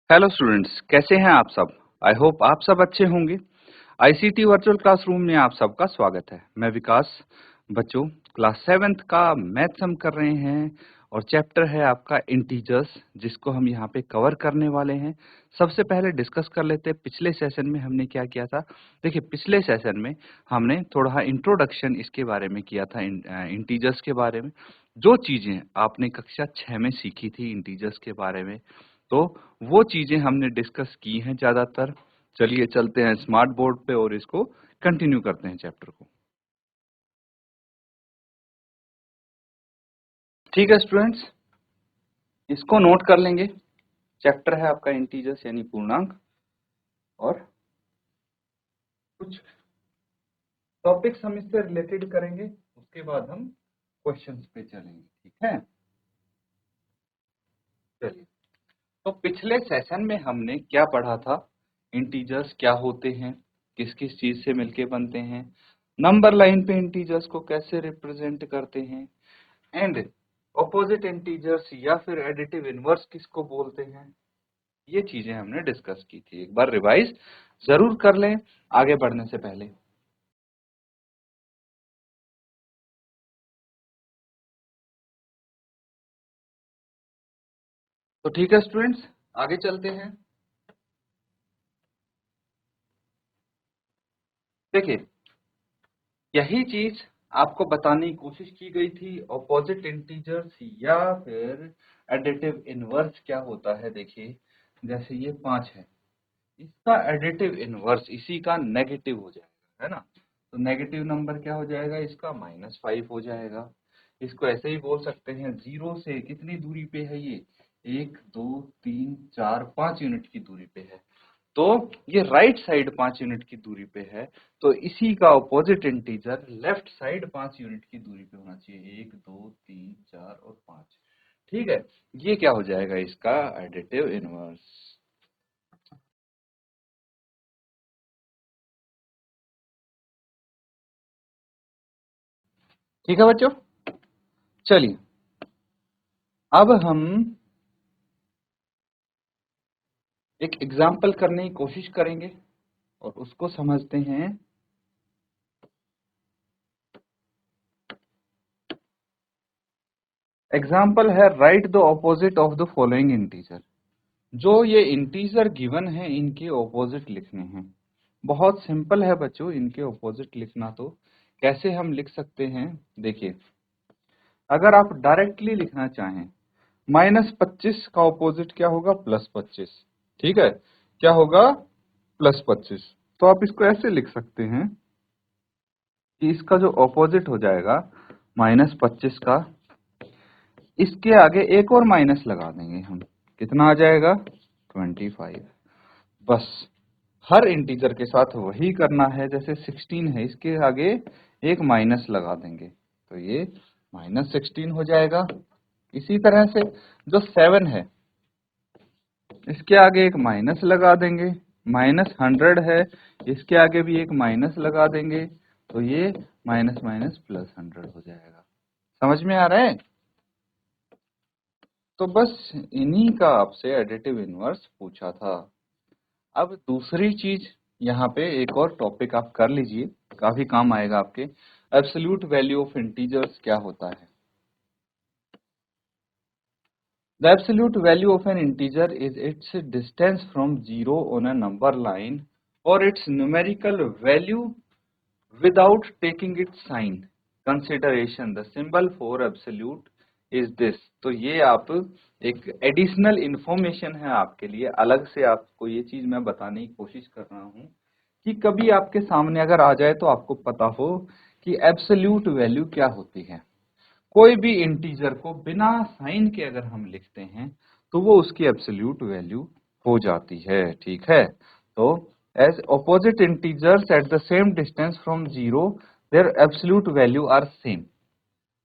Hello students, कैसे हैं आप सब। आई होप आप सब अच्छे होंगे। आईसीटी वर्चुअल क्लासरूम में आप सबका स्वागत है। मैं विकास। बच्चों, क्लास 7th का मैथ्स हम कर रहे हैं और चैप्टर है आपका इंटीजर्स, जिसको हम यहाँ पे कवर करने वाले हैं। सबसे पहले डिस्कस कर लेते हैं पिछले सेशन में हमने क्या किया था। देखिए, पिछले सेशन में हमने थोड़ा इंट्रोडक्शन इसके बारे में किया था, इंटीजर्स के बारे में। जो चीजें आपने कक्षा 6 में सीखी थी इंटीजर्स के बारे में, तो वो चीजें हमने डिस्कस की हैं ज्यादातर। चलिए चलते हैं स्मार्ट बोर्ड पे और इसको कंटिन्यू करते हैं चैप्टर को। ठीक है स्टूडेंट्स, इसको नोट कर लेंगे। चैप्टर है आपका इंटीजर्स यानी पूर्णांक, और कुछ टॉपिक्स हम इससे रिलेटेड करेंगे। उसके बाद हम क्वेश्चंस पे चलेंगे। ठीक है, चलिए। तो पिछले सेशन में हमने क्या पढ़ा था, इंटीजर्स क्या होते हैं, किस किस चीज से मिलके बनते हैं, नंबर लाइन पे इंटीजर्स को कैसे रिप्रेजेंट करते हैं, एंड ऑपोजिट इंटीजर्स या फिर एडिटिव इनवर्स किसको बोलते हैं। ये चीजें हमने डिस्कस की थी। एक बार रिवाइज जरूर कर लें आगे बढ़ने से पहले। तो ठीक है स्टूडेंट्स, आगे चलते हैं। देखिए, यही चीज आपको बताने की कोशिश की गई थी। ऑपोजिट इंटीजर्स या फिर एडिटिव इनवर्स क्या होता है। देखिए, जैसे ये 5 है, इसका एडिटिव इनवर्स इसी का नेगेटिव हो जाएगा, है ना। तो नेगेटिव नंबर क्या हो जाएगा, इसका -5 हो जाएगा। इसको ऐसे ही बोल सकते हैं, 0 से कितनी दूरी पे है ये, 1 2 3 4 5 यूनिट की दूरी पे है। तो ये राइट साइड 5 यूनिट की दूरी पे है, तो इसी का opposite integer left side 5 unit की दूरी पे होना चाहिए। 1 2 3 4 और 5। ठीक है, ये क्या हो जाएगा, इसका एडिटिव इनवर्स। ठीक है बच्चों, चलिए अब हम एक एग्जाम्पल करने की कोशिश करेंगे और उसको समझते हैं। एग्जाम्पल है, right the opposite of the following integer. जो ये इंटीजर गिवन है, इनके ऑपोजिट लिखने हैं। बहुत सिंपल है बच्चों, इनके ऑपोजिट लिखना। तो कैसे हम लिख सकते हैं, देखिए। अगर आप डायरेक्टली लिखना चाहें, -25 का ऑपोजिट क्या होगा, +25। ठीक है, क्या होगा, +25। तो आप इसको ऐसे लिख सकते हैं कि इसका जो ऑपोजिट हो जाएगा -25 का, इसके आगे एक और माइनस लगा देंगे हम। कितना आ जाएगा, 25। बस हर इंटीजर के साथ वही करना है। जैसे 16 है, इसके आगे एक माइनस लगा देंगे, तो ये -16 हो जाएगा। इसी तरह से जो 7 है, इसके आगे एक माइनस लगा देंगे। -100 है, इसके आगे भी एक माइनस लगा देंगे, तो ये माइनस माइनस +100 हो जाएगा। समझ में आ रहा है। तो बस इन्हीं का आपसे एडिटिव इनवर्स पूछा था। अब दूसरी चीज, यहाँ पे एक और टॉपिक आप कर लीजिए, काफी काम आएगा आपके। एब्सोल्यूट वैल्यू ऑफ इंटीजर्स क्या होता है। The absolute value of an integer is its distance from zero on a number line or its numerical value without taking its sign. Consideration: the symbol for absolute is this. तो ये आप एक additional information है आपके लिए, अलग से आपको ये चीज मैं बताने की कोशिश कर रहा हूँ कि कभी आपके सामने अगर आ जाए तो आपको पता हो कि एब्सोल्यूट वैल्यू क्या होती है। कोई भी इंटीजर को बिना साइन के अगर हम लिखते हैं तो वो उसकी एब्सोल्यूट वैल्यू हो जाती है। ठीक है, तो as opposite integers at the same distance from zero, their absolute value are same.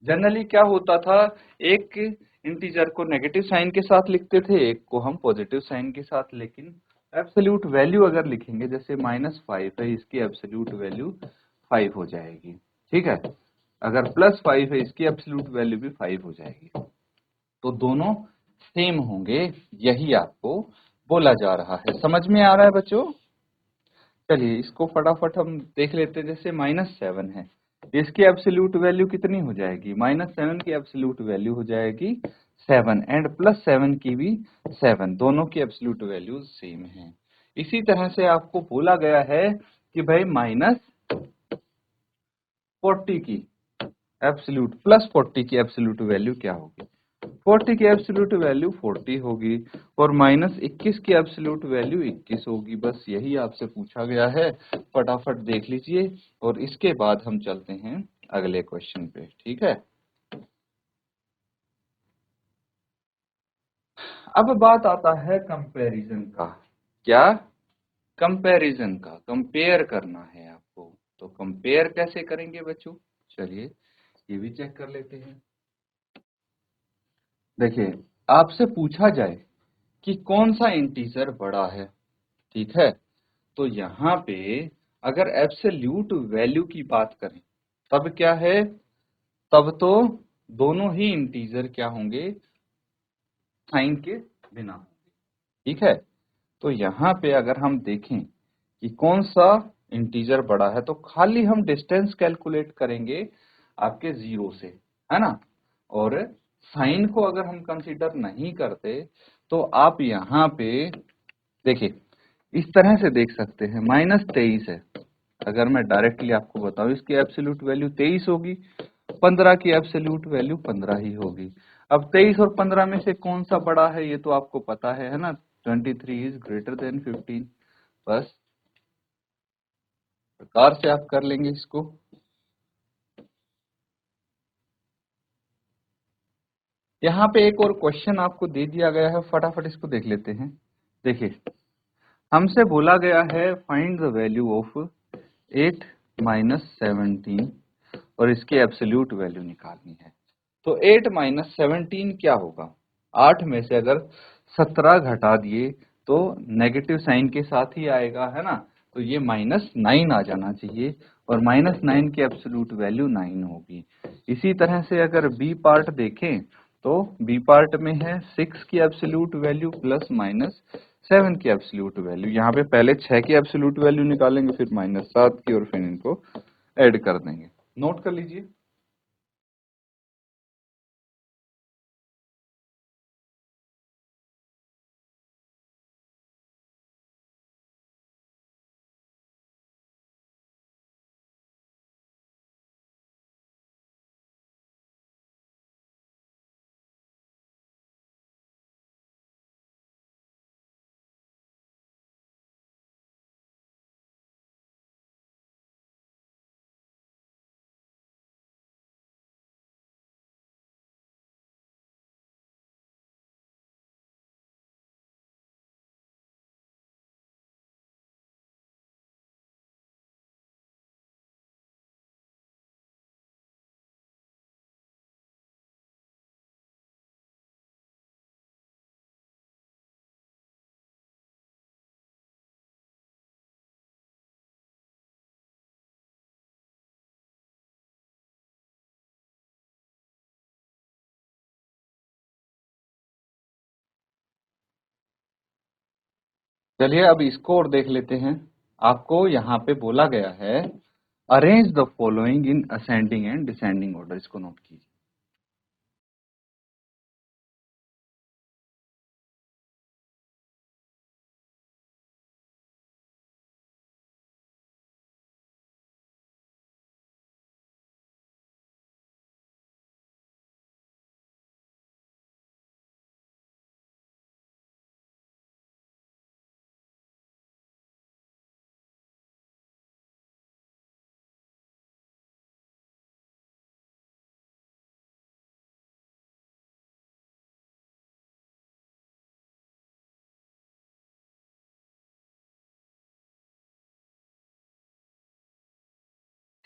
Generally क्या होता था, एक इंटीजर को नेगेटिव साइन के साथ लिखते थे, एक को हम पॉजिटिव साइन के साथ। लेकिन एब्सोल्यूट वैल्यू अगर लिखेंगे, जैसे -5 है, इसकी एब्सोल्यूट वैल्यू 5 हो जाएगी। ठीक है, अगर +5 है, इसकी एब्सोल्यूट वैल्यू भी 5 हो जाएगी। तो दोनों सेम होंगे, यही आपको बोला जा रहा है। समझ में आ रहा है बच्चों? चलिए इसको फटाफट हम देख लेते हैं। जैसे -7 है, इसकी एब्सोल्यूट वैल्यू कितनी हो जाएगी? -7 की एब्सोल्यूट वैल्यू हो जाएगी 7 एंड +7 की भी 7, दोनों की एब्सोल्यूट वैल्यू सेम है। इसी तरह से आपको बोला गया है कि भाई -40 की एब्सोल्यूट +40 की एब्सोल्यूट वैल्यू क्या होगी? 40 की एब्सोल्यूट वैल्यू 40 होगी और -21 की एब्सोल्यूट वैल्यू 21 होगी। बस यही आपसे पूछा गया है, फटाफट देख लीजिए और इसके बाद हम चलते हैं अगले क्वेश्चन पे। ठीक है, अब बात आता है कंपैरिजन का। क्या? कंपैरिजन का, कंपेयर करना है आपको। तो कंपेयर कैसे करेंगे बच्चों? चलिए ये भी चेक कर लेते हैं। देखिए, आपसे पूछा जाए कि कौन सा इंटीजर बड़ा है, ठीक है, तो यहाँ पे अगर एब्सोल्यूट वैल्यू की बात करें तब क्या है? तब तो दोनों ही इंटीजर क्या होंगे? साइन के बिना होंगे। ठीक है, तो यहाँ पे अगर हम देखें कि कौन सा इंटीजर बड़ा है तो खाली हम डिस्टेंस कैलकुलेट करेंगे आपके 0 से, है ना। और साइन को अगर हम कंसीडर नहीं करते तो आप यहाँ पे देखिए इस तरह से देख सकते हैं। -23 है, अगर मैं डायरेक्टली आपको बताऊं इसकी एब्सोल्यूट वैल्यू 23 होगी, 15 की एब्सोल्यूट वैल्यू 15 ही होगी। अब 23 और 15 में से कौन सा बड़ा है ये तो आपको पता है ना। 23 इज ग्रेटर देन 15। बस प्रकार से आप कर लेंगे इसको। यहाँ पे एक और क्वेश्चन आपको दे दिया गया है, फटाफट इसको देख लेते हैं। देखिए हमसे बोला गया है फाइंड द वैल्यू ऑफ 8 - 17 और इसकी एब्सोल्यूट वैल्यू निकालनी है। तो 8 - 17 क्या होगा? 8 में से अगर 17 घटा दिए तो नेगेटिव साइन के साथ ही आएगा, है ना। तो ये -9 आ जाना चाहिए और -9 की एब्सोल्यूट वैल्यू 9 होगी। इसी तरह से अगर बी पार्ट देखें तो बी पार्ट में है 6 की एब्सोल्यूट वैल्यू +-7 की एब्सोल्यूट वैल्यू। यहाँ पे पहले 6 की एब्सोल्यूट वैल्यू निकालेंगे, फिर -7 की और फिर इनको ऐड कर देंगे। नोट कर लीजिए। चलिए अब इसको और देख लेते हैं। आपको यहाँ पे बोला गया है arrange the following in ascending and descending order. इसको नोट कीजिए।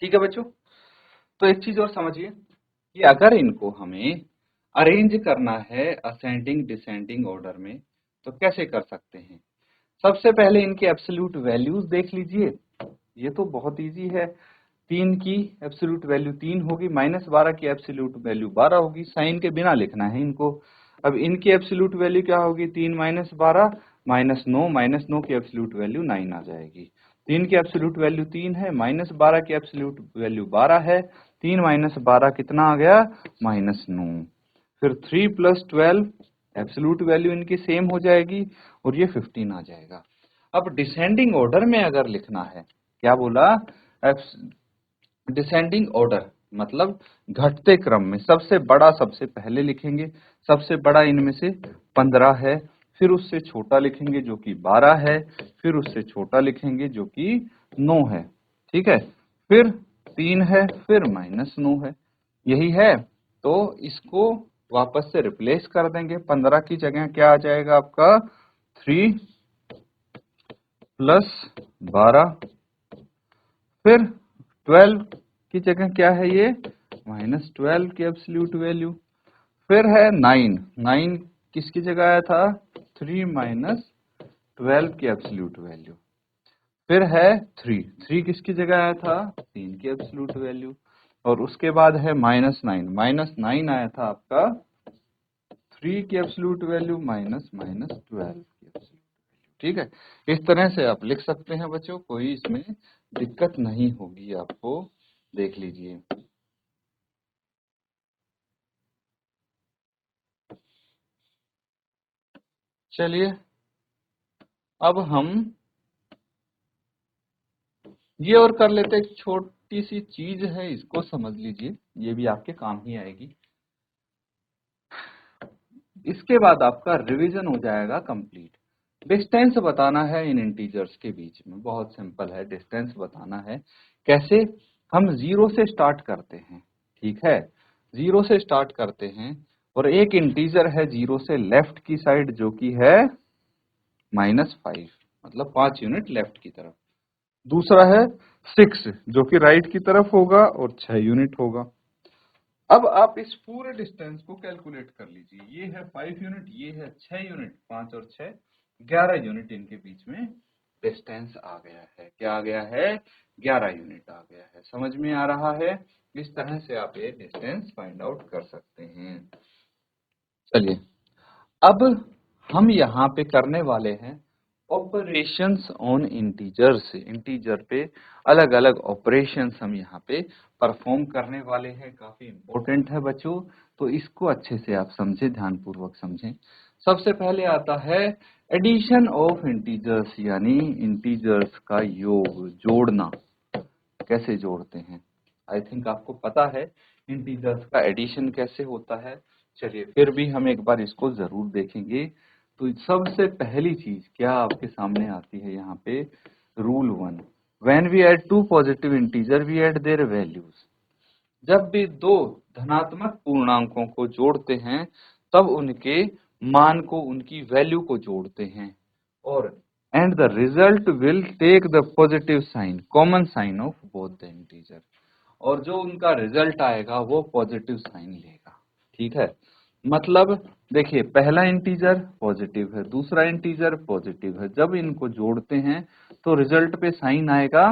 ठीक है बच्चों, तो एक चीज और समझिए कि अगर इनको हमें अरेंज करना है असेंडिंग डिसेंडिंग ऑर्डर में तो कैसे कर सकते हैं? सबसे पहले इनके एब्सोल्यूट वैल्यूज देख लीजिए। ये तो बहुत इजी है। 3 की एब्सोल्यूट वैल्यू 3 होगी, -12 की एब्सोल्यूट वैल्यू 12 होगी। साइन के बिना लिखना है इनको। अब इनकी एब्सोल्यूट वैल्यू क्या होगी? 3 - 12 -9 की एब्सोल्यूट वैल्यू 9 आ जाएगी। 3 की एब्सोल्यूट वैल्यू 3 है, -12 की एब्सोल्यूट वैल्यू 12 है। 3 - 12 कितना आ गया? -9। फिर 3 + 12 एब्सोल्यूट वैल्यू इनकी सेम हो जाएगी और ये 15 आ जाएगा। अब डिसेंडिंग ऑर्डर में अगर लिखना है, क्या बोला? डिसेंडिंग ऑर्डर मतलब घटते क्रम में सबसे बड़ा सबसे पहले लिखेंगे। सबसे बड़ा इनमें से 15 है, फिर उससे छोटा लिखेंगे जो कि 12 है, फिर उससे छोटा लिखेंगे जो कि 9 है। ठीक है, फिर 3 है, फिर -9 है। यही है, तो इसको वापस से रिप्लेस कर देंगे। 15 की जगह क्या आ जाएगा आपका? 3 + 12, फिर 12 की जगह क्या है ये? -12 की एब्सोल्यूट वैल्यू, फिर है 9। 9 किसकी जगह आया था? 3 - 12 की एब्सोल्यूट वैल्यू, फिर है 3। 3 किसकी जगह आया था? 3 की एब्सोल्यूट वैल्यू, और उसके बाद है -9। -9 आया था आपका 3 की एब्सोल्यूट वैल्यू -12 की एब्सोल्यूट। ठीक है, इस तरह से आप लिख सकते हैं बच्चों, कोई इसमें दिक्कत नहीं होगी आपको। देख लीजिए। चलिए, अब हम ये और कर लेते हैं। एक छोटी सी चीज है, इसको समझ लीजिए, ये भी आपके काम ही आएगी। इसके बाद आपका रिवीजन हो जाएगा कंप्लीट। डिस्टेंस बताना है इन इंटीजर्स के बीच में, बहुत सिंपल है। डिस्टेंस बताना है कैसे? हम 0 से स्टार्ट करते हैं। ठीक है, 0 से स्टार्ट करते हैं, और एक इंटीजर है 0 से लेफ्ट की साइड जो कि है -5, मतलब 5 यूनिट लेफ्ट की तरफ। दूसरा है 6 जो कि राइट की तरफ होगा और 6 यूनिट होगा। अब आप इस पूरे डिस्टेंस को कैलकुलेट कर लीजिए। ये है 5 यूनिट, ये है 6 यूनिट, 5 और 6 11 यूनिट इनके बीच में डिस्टेंस आ गया है। क्या आ गया है? 11 यूनिट आ गया है। समझ में आ रहा है? इस तरह से आप ये डिस्टेंस फाइंड आउट कर सकते हैं। चलिए, अब हम यहाँ पे करने वाले हैं ऑपरेशंस ऑन इंटीजर्स। इंटीजर पे अलग अलग ऑपरेशंस हम यहाँ पे परफॉर्म करने वाले हैं। काफी इंपॉर्टेंट है बच्चों, तो इसको अच्छे से आप समझें, ध्यानपूर्वक समझें। सबसे पहले आता है एडिशन ऑफ इंटीजर्स, यानी इंटीजर्स का योग, जोड़ना। कैसे जोड़ते हैं? आई थिंक आपको पता है इंटीजर्स का एडिशन कैसे होता है। चलिए, फिर भी हम एक बार इसको जरूर देखेंगे। तो सबसे पहली चीज क्या आपके सामने आती है यहाँ पे? Rule 1, when we add two positive integer we add their values. जब भी दो धनात्मक पूर्णांकों को जोड़ते हैं, तब उनके मान को, उनकी वैल्यू को जोड़ते हैं, और and the result will take the positive sign, common sign of both the integer. और जो उनका रिजल्ट आएगा वो पॉजिटिव साइन लेगा। ठीक है, मतलब देखिए, पहला इंटीजर पॉजिटिव है, दूसरा इंटीजर पॉजिटिव है। जब इनको जोड़ते हैं तो रिजल्ट पे साइन आएगा,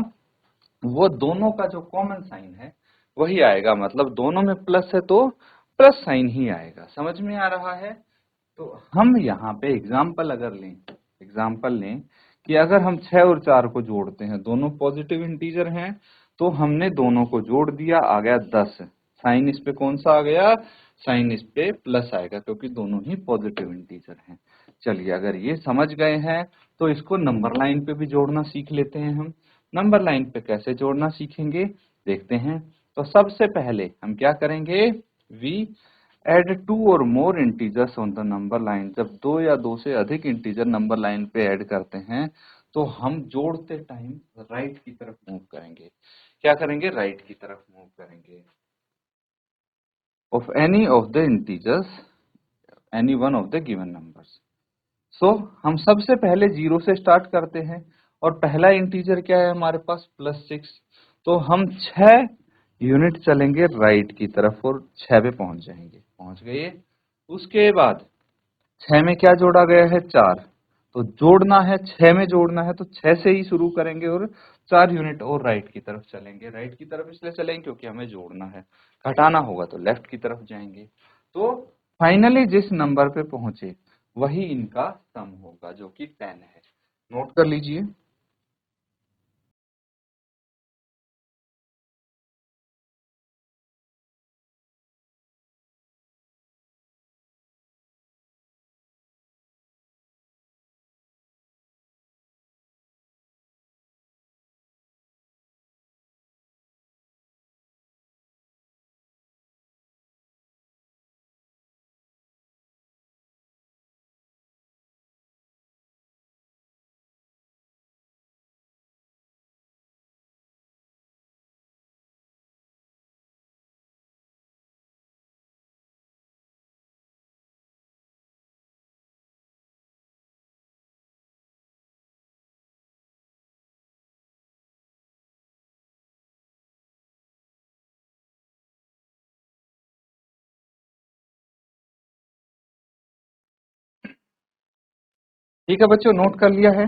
वो दोनों का जो कॉमन साइन है वही आएगा। मतलब दोनों में प्लस है तो प्लस साइन ही आएगा। समझ में आ रहा है? तो हम यहाँ पे एग्जाम्पल अगर लें, एग्जाम्पल लें कि अगर हम 6 और 4 को जोड़ते हैं, दोनों पॉजिटिव इंटीजर हैं, तो हमने दोनों को जोड़ दिया, आ गया 10। साइन इस पे कौन सा आ गया? साइन इस पे प्लस आएगा, क्योंकि दोनों ही पॉजिटिव इंटीजर हैं। चलिए, अगर ये समझ गए हैं तो इसको नंबर लाइन पे भी जोड़ना सीख लेते हैं हम। नंबर लाइन पे कैसे जोड़ना सीखेंगे, देखते हैं। तो सबसे पहले हम क्या करेंगे? वी एड 2 और more integers on the number line. जब 2 या 2 से अधिक इंटीजर नंबर लाइन पे ऐड करते हैं, तो हम जोड़ते टाइम राइट की तरफ मूव करेंगे। क्या करेंगे? राइट की तरफ मूव करेंगे। Of any of the integers, any one of the given numbers. So हम सबसे पहले 0 से स्टार्ट करते हैं, और पहला इंटीजर क्या है हमारे पास? +6। तो हम 6 यूनिट चलेंगे राइट की तरफ और 6 पे पहुंच जाएंगे। पहुंच गए। उसके बाद 6 में क्या जोड़ा गया है? 4। तो जोड़ना है, 6 में जोड़ना है तो 6 से ही शुरू करेंगे और 4 यूनिट और राइट की तरफ चलेंगे। राइट की तरफ इसलिए चलेंगे क्योंकि हमें जोड़ना है। घटाना होगा तो लेफ्ट की तरफ जाएंगे। तो फाइनली जिस नंबर पे पहुंचे वही इनका सम होगा जो कि 10 है। नोट कर लीजिए। ठीक है बच्चों, नोट कर लिया है।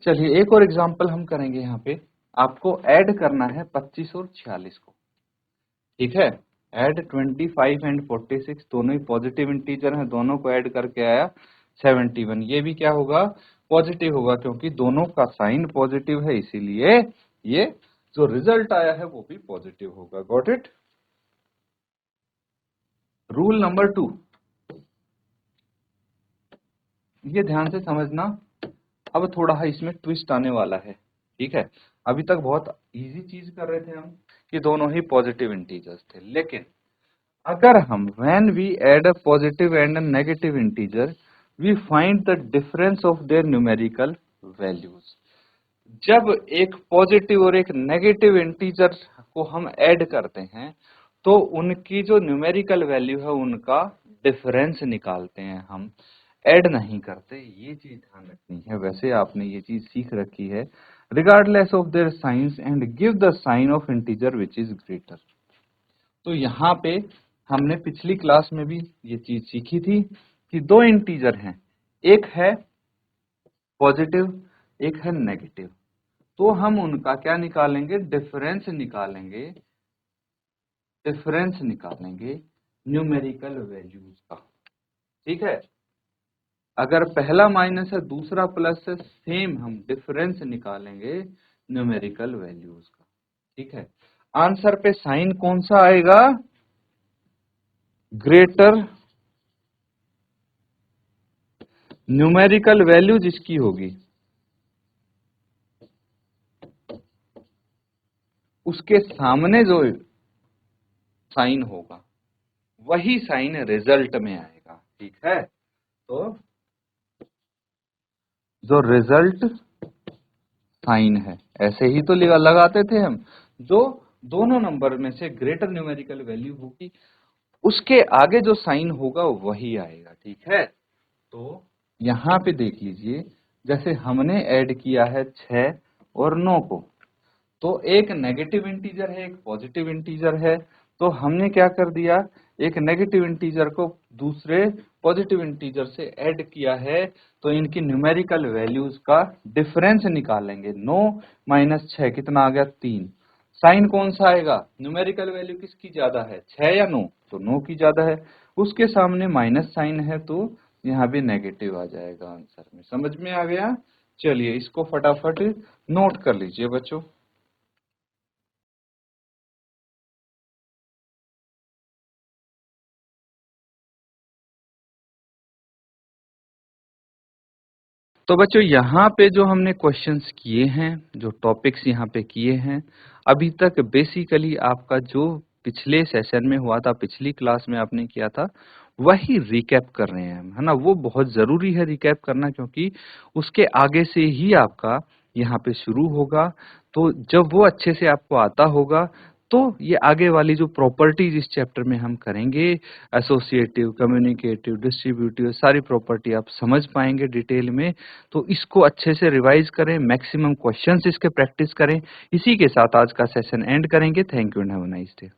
चलिए एक और एग्जांपल हम करेंगे। यहाँ पे आपको ऐड करना है 25 और 46 को। ठीक है, ऐड 25 एंड 46, दोनों ही पॉजिटिव इंटीजर हैं, दोनों को ऐड करके आया 71। ये भी क्या होगा, पॉजिटिव होगा, क्योंकि दोनों का साइन पॉजिटिव है, इसीलिए ये जो रिजल्ट आया है वो भी पॉजिटिव होगा। Got it. रूल नंबर 2, ये ध्यान से समझना। अब थोड़ा है इसमें ट्विस्ट आने वाला है। ठीक है, अभी तक बहुत इजी चीज कर रहे थे हम कि दोनों ही पॉजिटिव इंटीजर्स थे, लेकिन अगर हम when we add a positive and a negative integer, we find the difference of their numerical values। जब एक पॉजिटिव और एक नेगेटिव इंटीजर को हम ऐड करते हैं तो उनकी जो न्यूमेरिकल वैल्यू है उनका डिफरेंस निकालते हैं हम, ऐड नहीं करते। ये चीज ध्यान रखनी है। वैसे आपने ये चीज सीख रखी है, regardless of their signs and give the sign of integer which is greater. तो यहाँ पे हमने पिछली क्लास में भी ये चीज सीखी थी कि दो इंटीजर हैं, एक है पॉजिटिव, एक है नेगेटिव। तो हम उनका क्या निकालेंगे, डिफरेंस निकालेंगे, डिफरेंस निकालेंगे न्यूमेरिकल वैल्यूज का। ठीक है, अगर पहला माइनस है दूसरा प्लस है, सेम हम डिफरेंस निकालेंगे न्यूमेरिकल वैल्यूज का। ठीक है, आंसर पे साइन कौन सा आएगा, ग्रेटर। न्यूमेरिकल वैल्यू जिसकी होगी उसके सामने जो साइन होगा वही साइन रिजल्ट में आएगा। ठीक है, तो जो रिजल्ट साइन है, ऐसे ही तो लगाते थे हम, जो दोनों नंबर में से ग्रेटर न्यूमेरिकल वैल्यू होगी उसके आगे जो साइन होगा वही आएगा। ठीक है, तो यहाँ पे देख लीजिए, जैसे हमने ऐड किया है 6 और 9 को, तो एक नेगेटिव इंटीजर है, एक पॉजिटिव इंटीजर है। तो हमने क्या कर दिया, एक नेगेटिव इंटीजर को दूसरे पॉजिटिव इंटीजर से ऐड किया है, तो इनकी न्यूमेरिकल वैल्यूज का डिफरेंस निकालेंगे। 9 माइनस 6 कितना आ गया, 3। साइन कौन सा आएगा, न्यूमेरिकल वैल्यू किसकी ज्यादा है, 6 या 9, तो 9 की ज्यादा है, उसके सामने माइनस साइन है तो यहाँ भी नेगेटिव आ जाएगा आंसर में। समझ में आ गया। चलिए इसको फटाफट नोट कर लीजिए बच्चों। तो बच्चों यहाँ पे जो हमने क्वेश्चंस किए हैं, जो टॉपिक्स यहाँ पे किए हैं, अभी तक बेसिकली आपका जो पिछले सेशन में हुआ था, पिछली क्लास में आपने किया था, वही रिकैप कर रहे हैं हम, है ना। वो बहुत जरूरी है रिकैप करना, क्योंकि उसके आगे से ही आपका यहाँ पे शुरू होगा। तो जब वो अच्छे से आपको आता होगा तो ये आगे वाली जो प्रॉपर्टीज इस चैप्टर में हम करेंगे, एसोसिएटिव, कम्युनिकेटिव, डिस्ट्रीब्यूटिव, सारी प्रॉपर्टी आप समझ पाएंगे डिटेल में। तो इसको अच्छे से रिवाइज करें, मैक्सिमम क्वेश्चंस इसके प्रैक्टिस करें। इसी के साथ आज का सेशन एंड करेंगे। Thank you and have a nice day.